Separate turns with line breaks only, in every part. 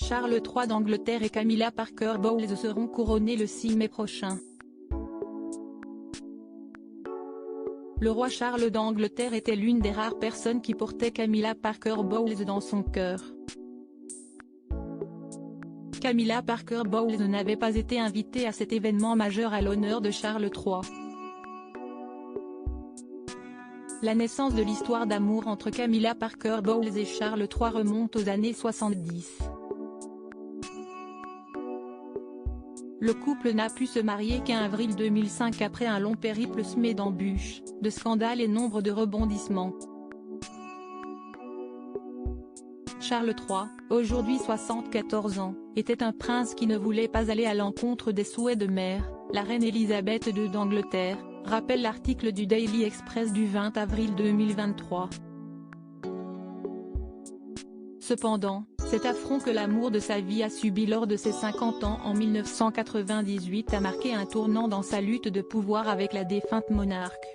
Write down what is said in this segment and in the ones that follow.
Charles III d'Angleterre et Camilla Parker Bowles seront couronnés le 6 mai prochain. Le roi Charles d'Angleterre était l'une des rares personnes qui portait Camilla Parker Bowles dans son cœur. Camilla Parker Bowles n'avait pas été invitée à cet événement majeur à l'honneur de Charles III. La naissance de l'histoire d'amour entre Camilla Parker Bowles et Charles III remonte aux années 70. Le couple n'a pu se marier qu'en avril 2005 après un long périple semé d'embûches, de scandales et nombre de rebondissements. Charles III, aujourd'hui 74 ans, était un prince qui ne voulait pas aller à l'encontre des souhaits de mère, la reine Elisabeth II d'Angleterre, rappelle l'article du Daily Express du 20 avril 2023. Cependant, cet affront que l'amour de sa vie a subi lors de ses 50 ans en 1998 a marqué un tournant dans sa lutte de pouvoir avec la défunte monarque.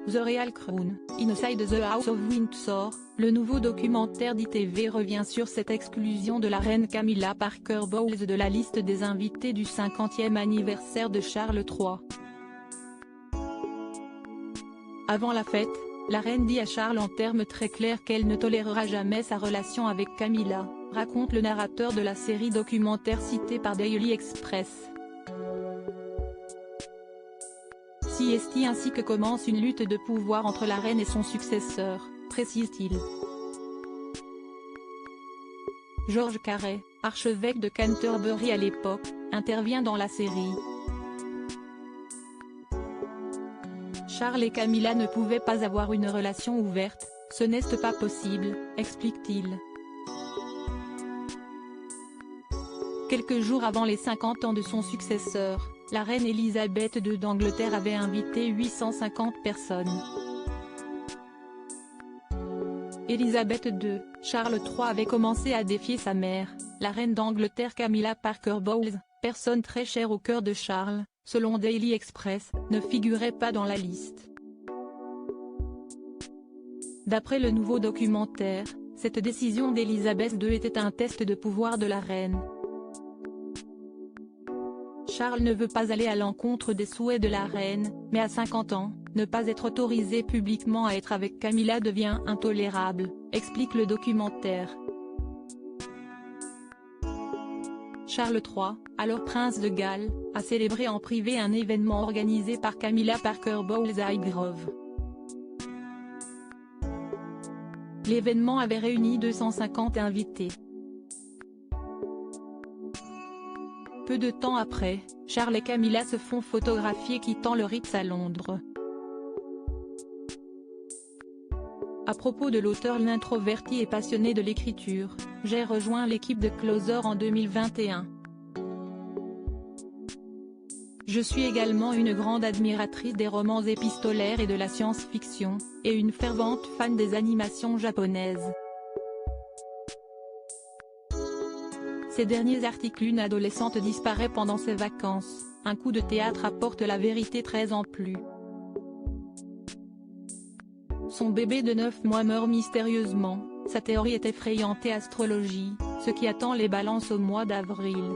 The Royal Crown, Inside the House of Windsor, le nouveau documentaire d'ITV revient sur cette exclusion de la reine Camilla Parker Bowles de la liste des invités du 50e anniversaire de Charles III. Avant la fête, la reine dit à Charles en termes très clairs qu'elle ne tolérera jamais sa relation avec Camilla, raconte le narrateur de la série documentaire citée par Daily Express. C'est ainsi que commence une lutte de pouvoir entre la reine et son successeur, précise-t-il. George Carey, archevêque de Canterbury à l'époque, intervient dans la série. Charles et Camilla ne pouvaient pas avoir une relation ouverte, ce n'est pas possible, explique-t-il. Quelques jours avant les 50 ans de son successeur, la reine Elisabeth II d'Angleterre avait invité 850 personnes. Elisabeth II, Charles III avait commencé à défier sa mère, la reine d'Angleterre Camilla Parker Bowles, personne très chère au cœur de Charles, selon Daily Express, ne figurait pas dans la liste. D'après le nouveau documentaire, cette décision d'Elisabeth II était un test de pouvoir de la reine. Charles ne veut pas aller à l'encontre des souhaits de la reine, mais à 50 ans, ne pas être autorisé publiquement à être avec Camilla devient intolérable, explique le documentaire. Charles III, alors prince de Galles, a célébré en privé un événement organisé par Camilla Parker Bowles à Highgrove. L'événement avait réuni 250 invités. Peu de temps après, Charles et Camilla se font photographier quittant le Ritz à Londres. À propos de l'auteur l'introverti et passionné de l'écriture, j'ai rejoint l'équipe de Closer en 2021. Je suis également une grande admiratrice des romans épistolaires et de la science-fiction, et une fervente fan des animations japonaises. Ces derniers articles une adolescente disparaît pendant ses vacances, un coup de théâtre apporte la vérité 13 ans plus. Son bébé de 9 mois meurt mystérieusement, sa théorie est effrayante et astrologie, ce qui attend les balances au mois d'avril.